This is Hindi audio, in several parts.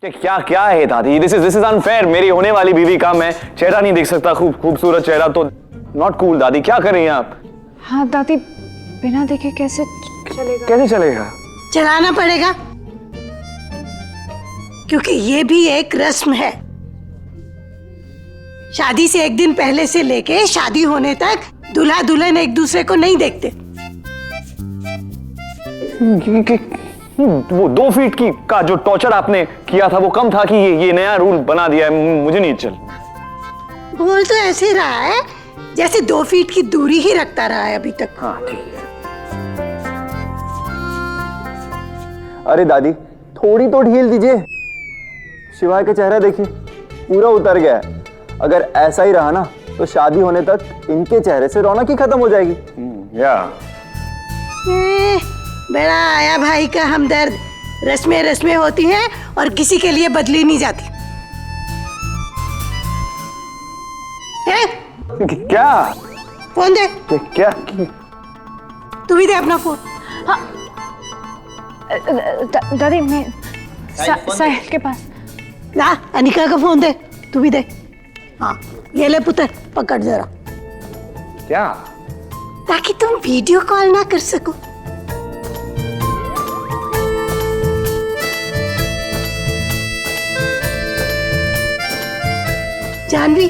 क्या क्या है दादी, दिस इज अनफेयर। मेरी होने वाली बीवी का मैं चेहरा नहीं देख सकता, खूबसूरत चेहरा तो नॉट कूल। दादी क्या कर रही हैं आप? हाँ दादी, बिना देखे कैसे चलेगा? कैसे चलेगा? चलाना पड़ेगा, क्योंकि ये भी एक रस्म है। शादी से एक दिन पहले से लेके शादी होने तक दूल्हा दुल्हन एक दूसरे को नहीं देखते। वो 2 फीट का जो टॉर्चर आपने किया था वो कम था कि ये नया रूल बना दिया है? मुझे नहीं चल। बोल तो ऐसे रहा है जैसे 2 फीट की दूरी ही रखता रहा है अभी तक। हाँ ठीक है। अरे दादी, थोड़ी तो ढील दीजिए। शिवाय का चेहरा देखिए, पूरा उतर गया है। अगर ऐसा ही रहा ना तो शादी होने तक इनके चेहरे से रौनक ही खत्म हो जाएगी। या बड़ा आया भाई का हमदर्द। रस्में रस्में होती हैं और किसी के लिए बदली नहीं जाती है? क्या? फोन दे। क्या? तू भी दे अपना फोन। हाँ दादी, मैं साहिल के पास। ला अनिका का फोन दे, तू भी दे। हाँ ये ले पुत्र, पकड़ जरा, क्या? ताकि तुम वीडियो कॉल ना कर सको। जानवी,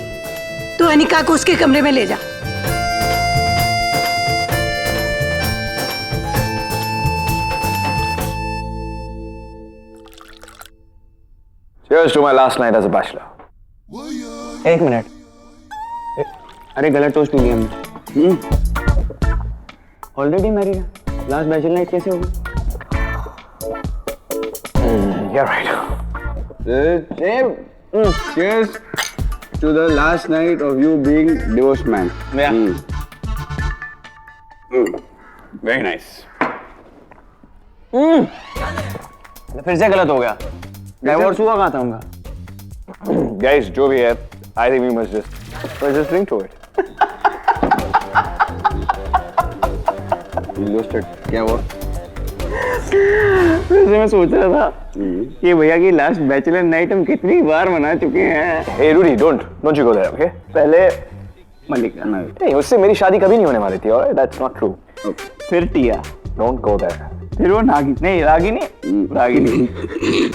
तू अनिका को उसके कमरे में ले जा। Cheers to my last night as a bachelor. एक मिनट, अरे गलत टोस्ट नहीं लिया हमने। ऑलरेडी मैरिड है, लास्ट बैचलर नाइट कैसे होगी? You're right. Cheers to the last night of you being divorced man. Yeah. Very nice. फिर से गलत हो गया। डाइवोर्स हुआ कहाँ था उनका? Guys, जो भी है, I think we must just drink to it. You lost it. क्या हुआ? वैसे मैं सोच रहा था कि भैया की लास्ट बैचलर नाइट हम कितनी बार मना चुके हैं। Hey Rudy, don't you go there, okay? पहले मलिका, नहीं, उससे मेरी शादी कभी नहीं होने वाली थी, alright? That's not true. फिर टिया, Don't go there. फिर वो नागी, नहीं Ragini, Ragini.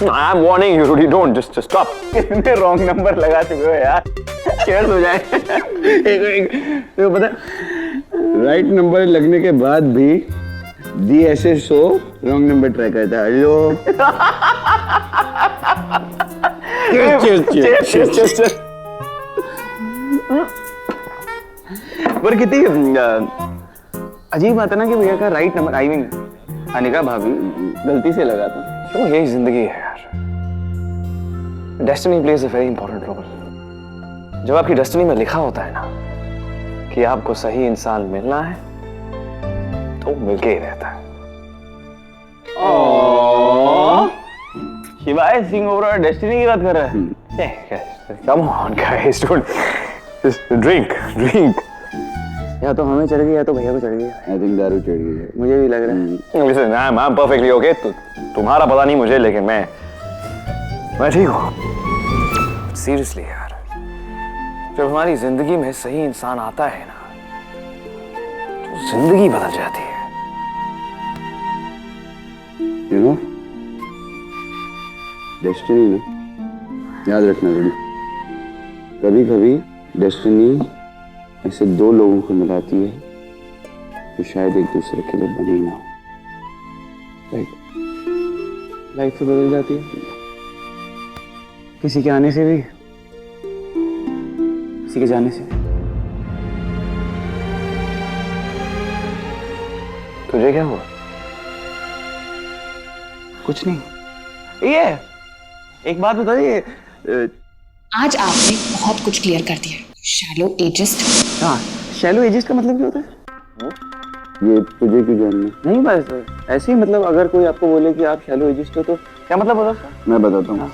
I'm warning you, Rudy. Don't just stop. कितने रॉन्ग नंबर लगा चुके हो यार। चेयर्स हो जाए। एक तो पता, राइट नंबर लगने के बाद भी दी ऐसे शो रॉन्ग नंबर ट्राई करता है। हेलो। Cheers. पर कितनी अजीब बात है ना कि भैया का right number, I mean Anika भाभी गलती से लगा था। तो यही जिंदगी है यार। Destiny plays a very important role. जब आपकी डेस्टिनी में लिखा होता है ना कि आपको सही इंसान मिलना है, तो मिलके ही रहता है। शिवाय सिंह ओवर डेस्टिनी की बात कर रहा है। Come on guys, don't just drink. या तो हमें चढ़ गई या तो भैया को चढ़ गई। आई थिंक दारू चढ़ गई है। मुझे भी लग रहा है। Listen, I'm perfectly okay. तुम्हारा पता नहीं मुझे, लेकिन मैं ठीक हूँ। Seriously यार, जब हमारी जिंदगी में सही इंसान आता है ना, तो जिंदगी बदल जाती है। You know, डेस्टिनी ना, याद रखना रूडी, कभी कभी डेस्टिनी ऐसे 2 लोगों को मिलाती है तो शायद एक दूसरे के लिए बने ही ना हो। लाइफ तो बदल जाती है, किसी के आने से भी, किसी के जाने से। तुझे क्या हुआ? कुछ नहीं। ये एक बात बताइए, आज आपने बहुत कुछ क्लियर कर दिया। Shallow ageist. हाँ, शैलो एजिस्ट का मतलब क्या होता है? ये तुझे क्यों जानना? नहीं बस ऐसे ही, मतलब अगर कोई आपको बोले कि आप शैलो एजिस्ट हो तो क्या मतलब होता है? मैं बताता हूँ।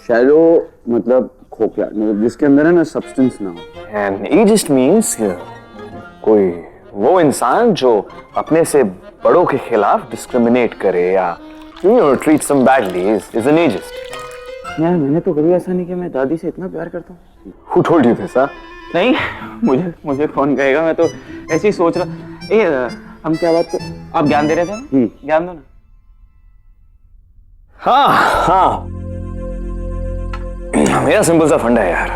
शैलो मतलब खोखला, मतलब जिसके अंदर है ना सब्सटेंस ना हो। And ageist means कोई वो इंसान जो अपने से बड़ों के खिलाफ डिस्क्रिमिनेट करे या treats them badly is an ageist. यार मैंने तो कभी ऐसा नहीं कि मैं दादी से इतना प्यार करता हूँ। Who told you this, huh? नहीं, मुझे मुझे कौन कहेगा, मैं तो ऐसे ही सोच रहा। हम क्या बात कर, आप ज्ञान दे रहे थे ना? ज्ञान दो ना। हाँ, मेरा सिंपल सा फंडा है यार,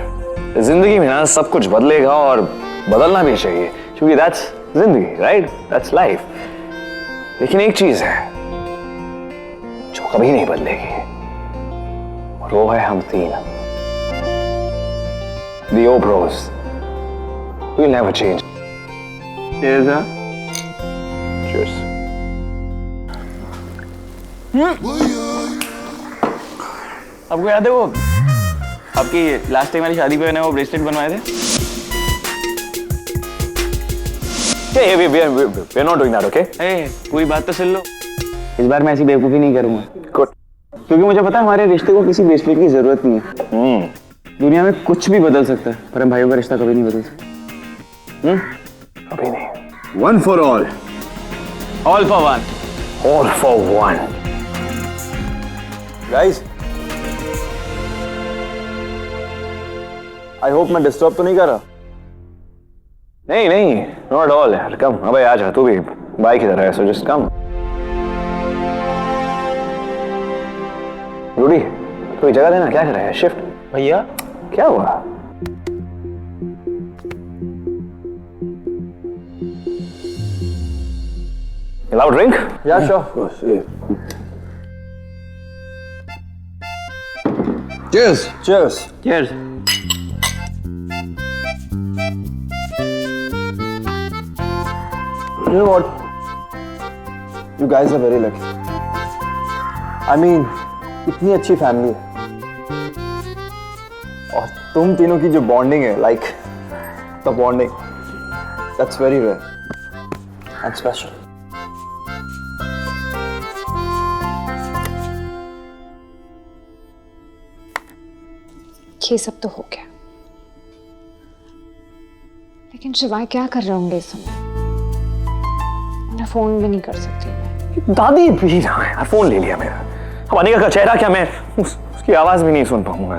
जिंदगी में ना सब कुछ बदलेगा और बदलना भी चाहिए, क्योंकि दैट्स जिंदगी, राइट? That's life. लेकिन एक चीज है जो कभी नहीं बदलेगी, और वो है हम तीन, The Obros. We'll never change. Cheers, huh? Cheers. आपको याद है वो आपकी लास्ट टाइम वाली शादी पे मैंने वो ब्रेसलेट बनवाए थे? Yeah, we're not doing that, okay? पूरी बात तो सुन लो। इस बार मैं ऐसी बेवकूफी नहीं करूंगा। Good. क्योंकि मुझे पता है हमारे रिश्ते को किसी ब्रेसलेट की जरूरत नहीं है। दुनिया में कुछ भी बदल सकता है, पर हम भाइयों का रिश्ता कभी नहीं बदल सकता। कभी नहीं। One for all. All for one. All for one. Guys, I hope मैं डिस्टर्ब तो नहीं कर रहा। नहीं, not at all यार, कम। अबे आ जा, तू भी बाइक की तरह है, so just come. रूडी, कोई जगह देना, क्या कर रहा है? शिफ्ट भैया क्या हुआ? You'll have a drink? Yeah, sure. Cheers. Cheers. Cheers. You know what? You guys are very lucky. I mean, इतनी अच्छी फैमिली है, और तुम तीनों की जो बॉन्डिंग है, like the bonding, that's very rare and special. ये सब तो हो गया, लेकिन शिवाय क्या कर रहे होंगे इस समय? मैं फोन भी नहीं कर सकती मैं। दादी भी रहा है यार, फोन ले लिया मेरा। अब अनिका का चेहरा क्या, मैं उसकी आवाज भी नहीं सुन पाऊंगा।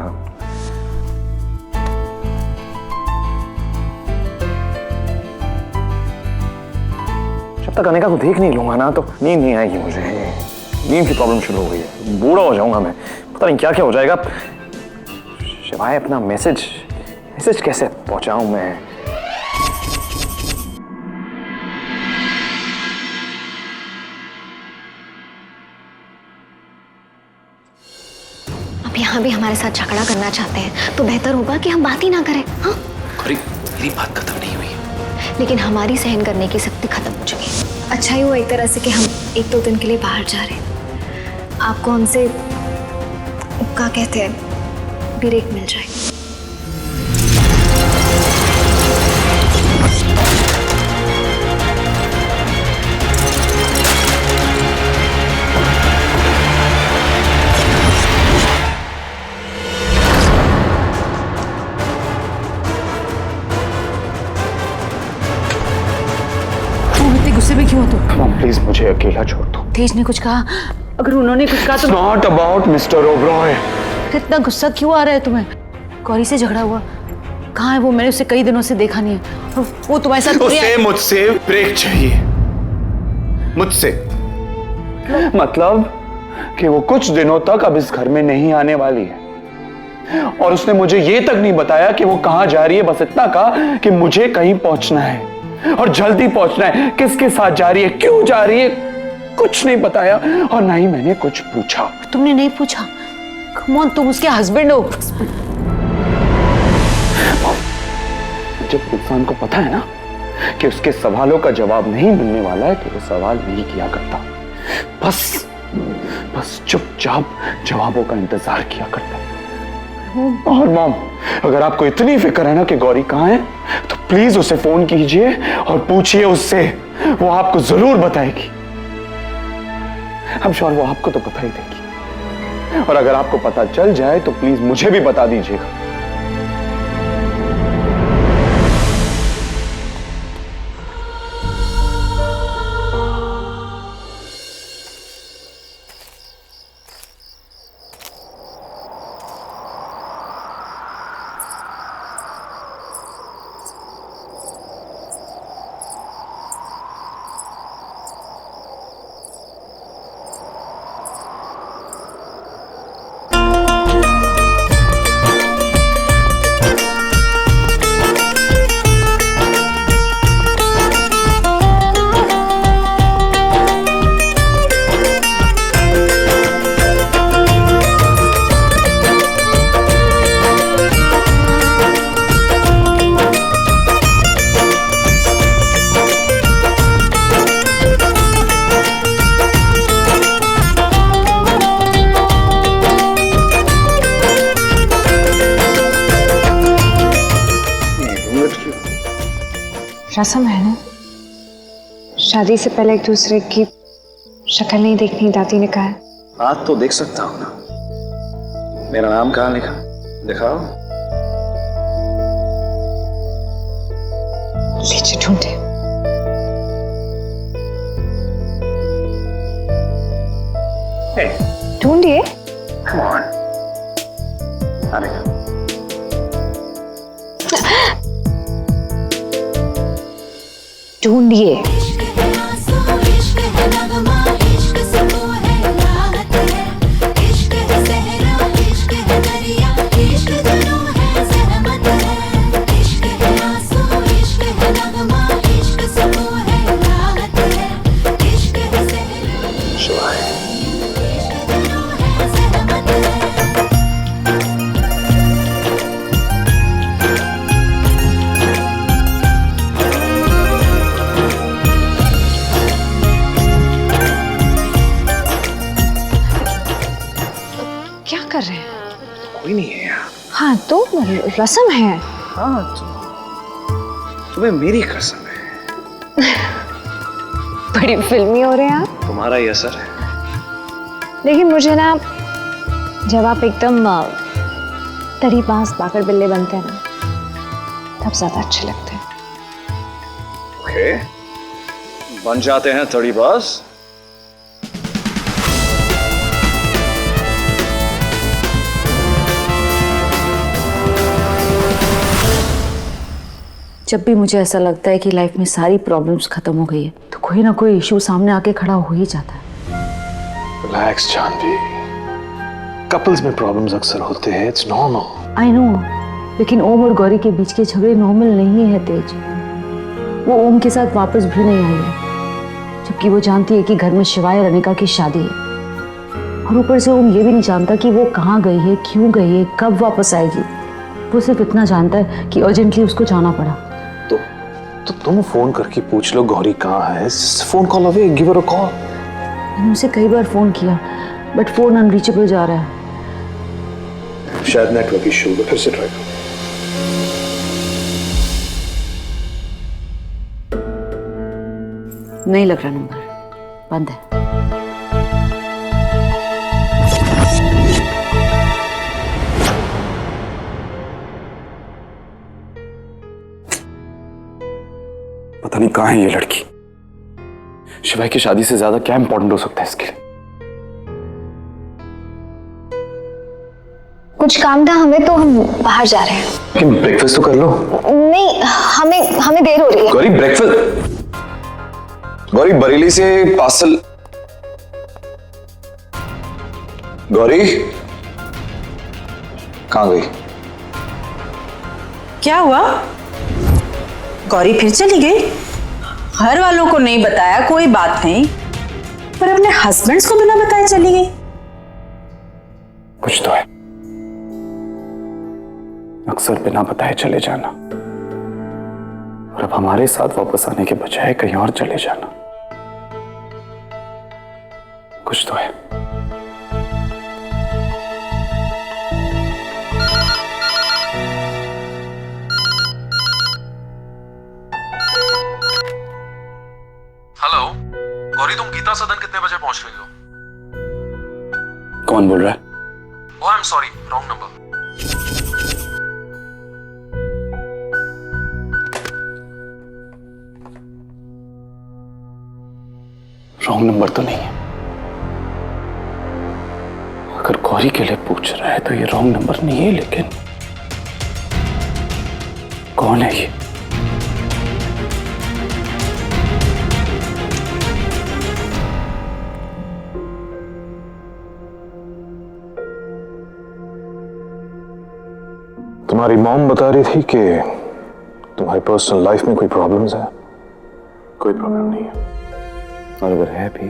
जब तक अनिका को देख नहीं लूंगा ना, तो नींद नहीं आएगी मुझे। नींद की प्रॉब्लम शुरू हो गई है, बूढ़ा हो जाऊंगा मैं, पता नहीं क्या क्या हो जाएगा। शिवाय अपना मैसेज कैसे पहुंचाऊं मैं? अब यहाँ भी हमारे साथ झगड़ा करना चाहते हैं तो बेहतर होगा कि हम बात ही ना करें। हाँ, मेरी बात खत्म नहीं हुई, लेकिन हमारी सहन करने की शक्ति खत्म हो चुकी है। अच्छा ही हुआ एक तरह से कि हम 1-2 दिन के लिए बाहर जा रहे हैं। आपको हमसे क्या कहते हैं, ब्रेक मिल जाए। गुस्से में क्यों हो तुम? मॉम प्लीज मुझे अकेला छोड़ दो। तेज ने कुछ कहा? अगर उन्होंने कुछ कहा तो नॉट अबाउट मिस्टर ओबरॉय। कितना गुस्सा क्यों आ रहा है तुम्हें? गौरी से झगड़ा हुआ? कहाँ है वो? मैंने उसे कई दिनों से देखा नहीं है। और वो तुम्हारे साथ उसे मुझसे ब्रेक चाहिए, मुझसे। मतलब कि वो कुछ दिनों तक अब इस घर में नहीं आने वाली है, और उसने मुझे ये तक नहीं बताया कि वो कहां जा रही है। बस इतना कहा कि मुझे कहीं पहुंचना है और जल्दी पहुंचना है। किसके साथ जा रही है, क्यों जा रही है, कुछ नहीं बताया, और ना ही मैंने कुछ पूछा। तुमने नहीं पूछा? कम ऑन, तुम उसके हस्बैंड हो। जब इंसान को पता है ना कि उसके सवालों का जवाब नहीं मिलने वाला है, तो वो सवाल नहीं किया करता, बस चुपचाप जवाबों का इंतजार किया करता। और मॉम, अगर आपको इतनी फिक्र है ना कि गौरी कहाँ है, तो प्लीज उसे फोन कीजिए और पूछिए उससे, वो आपको जरूर बताएगी। I'm sure वो आपको तो बता ही देगी, और अगर आपको पता चल जाए तो प्लीज मुझे भी बता दीजिएगा। रस्म है ना, शादी से पहले एक दूसरे की शक्ल नहीं देखनी, दादी ने कहा है। आज तो देख सकता हूं ना। मेरा नाम कहाँ लिखा, दिखाओ। लीजिए ढूंढे। ढूंढिए। Come on. अरे ढूंढिए। क्या कर रहे हैं? कोई नहीं है यहाँ। हाँ तो रस्म है। हाँ तुम्हें मेरी कसम है। बड़ी फिल्मी हो रहे हैं आप। तुम्हारा ही असर है। लेकिन मुझे ना, जब आप एकदम तरी बांस बाकर बिल्ले बनते हैं ना, तब ज्यादा अच्छे लगते हैं। ओके, बन जाते हैं थोड़ी बास। जब भी मुझे ऐसा लगता है कि लाइफ में सारी प्रॉब्लम्स खत्म हो गई है, तो कोई ना कोई इशू सामने आके खड़ा हो ही जाता है। रिलैक्स जानवी, कपल्स में प्रॉब्लम्स अक्सर होते हैं, इट्स नॉर्मल। आई नो, लेकिन ओम और गौरी के बीच के झगड़े नॉर्मल नहीं है तेज। वो ओम के साथ वापस भी नहीं आई है, जबकि वो जानती है कि घर में शिवाय और अनिका की शादी है। और ऊपर से ओम ये भी नहीं जानता कि वो कहाँ गई है, क्यों गई है, कब वापस आएगी। वो सिर्फ इतना जानता है कि अर्जेंटली उसको जाना पड़ा। तो तुम फोन करके पूछ लो गौरी कहाँ है, phone call away, give her a call. मैंने उसे कई बार फोन किया, बट फोन अनरीचेबल जा रहा है। शायद नेटवर्क इशू, फिर से ट्राई करो। नहीं लग रहा नंबर, बंद है। पता नहीं कहाँ है ये लड़की। शिवाय की शादी से ज्यादा क्या इंपॉर्टेंट हो सकता है इसके लिए। कुछ काम था हमें, तो हम बाहर जा रहे हैं। लेकिन ब्रेकफास्ट तो कर लो। नहीं, हमें देर हो रही है। गौरी ब्रेकफास्ट, गौरी बरेली से पार्सल। गौरी कहाँ गई? क्या हुआ? गौरी फिर चली गई? घर वालों को नहीं बताया, कोई बात नहीं, पर अपने हस्बैंड्स को बिना बताए चली गई। कुछ तो है, अक्सर बिना बताए चले जाना, और अब हमारे साथ वापस आने के बजाय कहीं और चले जाना। कुछ तो है। हेलो गौरी, तुम गीता सदन कितने बजे पहुंच रही हो? कौन बोल रहा है? Oh I am sorry, wrong number. Wrong number तो नहीं है। अगर गौरी के लिए पूछ रहा है तो ये रॉन्ग नंबर नहीं है, लेकिन कौन है ये? तुम्हारी मॉम बता रही थी कि तुम्हारी पर्सनल लाइफ में कोई प्रॉब्लम्स है। कोई प्रॉब्लम नहीं है, और अगर है भी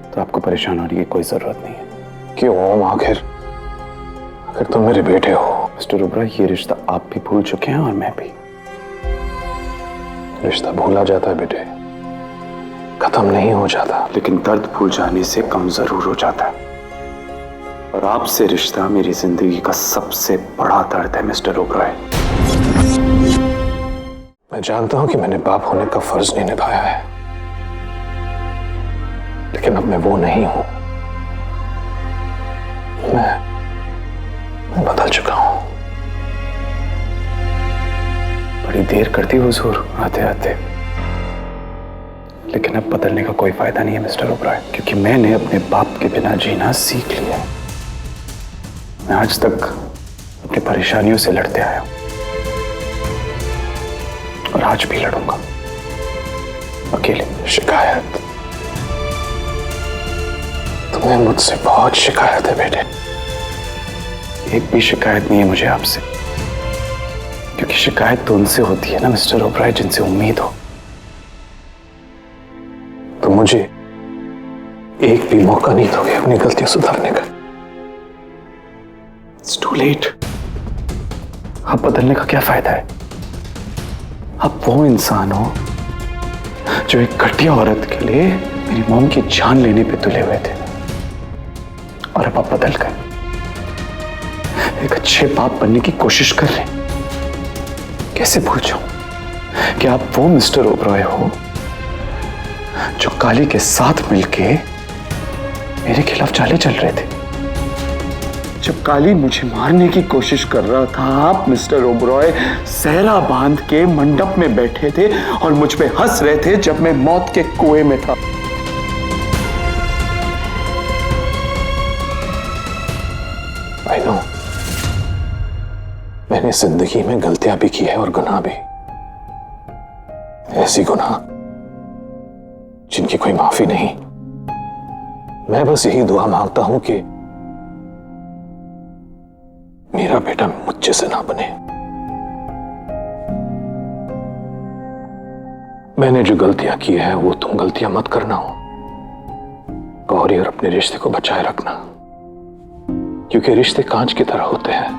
तो आपको परेशान होने की कोई जरूरत नहीं है। क्यों ओम? आखिर तुम मेरे बेटे हो। मिस्टर ओबराय, ये रिश्ता आप भी भूल चुके हैं और मैं भी। रिश्ता भूला जाता है बेटे, खत्म नहीं हो जाता। लेकिन दर्द भूल जाने से कम जरूर हो जाता है, और आपसे रिश्ता मेरी जिंदगी का सबसे बड़ा दर्द है मिस्टर ओबराय। मैं जानता हूं कि मैंने बाप होने का फर्ज नहीं निभाया है, लेकिन अब मैं वो नहीं हूं। मैं बदल चुका हूं। बड़ी देर करती हुजूर आते आते, लेकिन अब बदलने का कोई फायदा नहीं है मिस्टर ओबराय, क्योंकि मैंने अपने बाप के बिना जीना सीख लिया। मैं आज तक अपनी परेशानियों से लड़ते आया हूं और आज भी लड़ूंगा, अकेले। शिकायत? तुम्हें मुझसे बहुत शिकायत है बेटे। एक भी शिकायत नहीं है मुझे आपसे, क्योंकि शिकायत तो उनसे होती है ना मिस्टर ओबराय जिनसे उम्मीद हो। तो मुझे एक भी मौका नहीं दोगे अपनी गलतियां सुधारने का? It's too late। अब बदलने का क्या फायदा है? अब वो इंसान हो जो एक घटिया औरत के लिए मेरी मॉम की जान लेने पे तुले हुए थे, और अब आप बदल कर एक अच्छे बाप बनने की कोशिश कर रहे हैं। कैसे भूल जाऊं कि आप वो मिस्टर ओबराय हो जो काली के साथ मिलके मेरे खिलाफ चाले चल रहे थे। जब काली मुझे मारने की कोशिश कर रहा था, आप मिस्टर ओबराय सहरा बांध के मंडप में बैठे थे और मुझ पे हंस रहे थे जब मैं मौत के कुएं में था। I know। मैंने जिंदगी में गलतियां भी की है और गुनाह भी, ऐसी गुनाह जिनकी कोई माफी नहीं। मैं बस यही दुआ मांगता हूं कि मेरा बेटा मुझ से ना बने। मैंने जो गलतियां की है वो तुम गलतियां मत करना हो। गौरी और अपने रिश्ते को बचाए रखना, क्योंकि रिश्ते कांच की तरह होते हैं।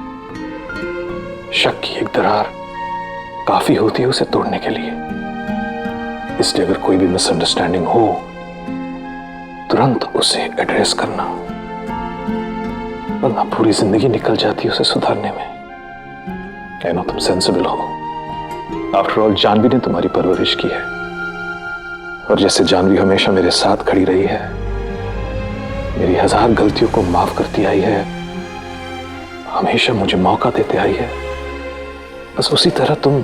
शक की एक दरार काफी होती है उसे तोड़ने के लिए। इसलिए अगर कोई भी मिसअंडरस्टैंडिंग हो, तुरंत उसे एड्रेस करना, वरना पूरी जिंदगी निकल जाती है उसे सुधारने में। कहना तुम सेंसिबल हो। आफ्टर ऑल जानवी ने तुम्हारी परवरिश की है, और जैसे जानवी हमेशा मेरे साथ खड़ी रही है, मेरी 1000 गलतियों को माफ करती आई है, हमेशा मुझे मौका देते आई है, बस उसी तरह तुम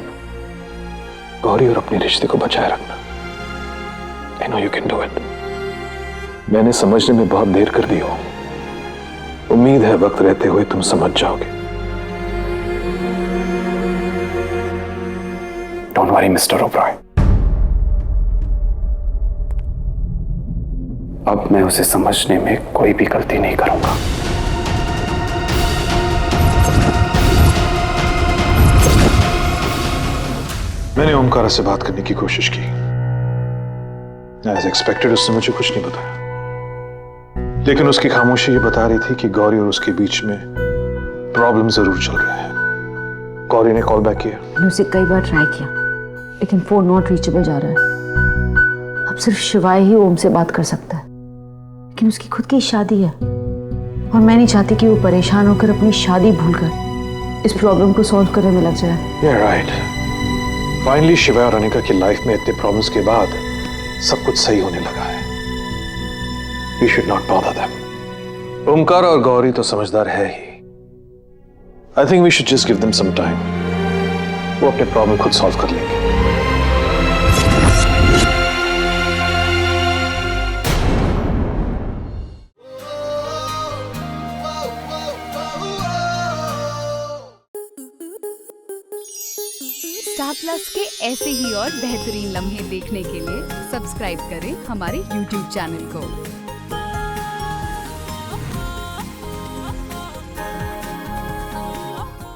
गौरी और अपने रिश्ते को बचाए रखना। I know you can do it। मैंने समझने में बहुत देर कर दी हो, उम्मीद है वक्त रहते हुए तुम समझ जाओगे। डोंट वरी मिस्टर ओबराय, अब मैं उसे समझने में कोई भी गलती नहीं करूंगा। मैंने ओमकारा से बात करने की कोशिश की। एज एक्सपेक्टेड उसने मुझे कुछ नहीं बताया, लेकिन उसकी खामोशी ये बता रही थी कि गौरी और उसके बीच में प्रॉब्लम जरूर चल रहे हैं। गौरी ने कॉल बैक किया। मैंने उसे कई बार ट्राई किया, लेकिन फोन नॉट रीचेबल जा रहा है। अब सिर्फ शिवाय ही ओम से बात कर सकता है, लेकिन उसकी खुद की शादी है, और मैं नहीं चाहती कि वो परेशान होकर अपनी शादी भूलकर इस प्रॉब्लम को सॉल्व करने में लग जाए। You're right। फाइनली शिवाय और अनिका की लाइफ में इतने प्रॉब्लम्स के बाद सब कुछ सही होने लगा है। We should not bother them। Omkar और गौरी तो समझदार है ही। I think we should just give them some time। वो अपने प्रॉब्लम खुद सॉल्व कर लेंगे। स्टार प्लस के ऐसे ही और बेहतरीन लम्हे देखने के लिए सब्सक्राइब करें हमारे YouTube चैनल को।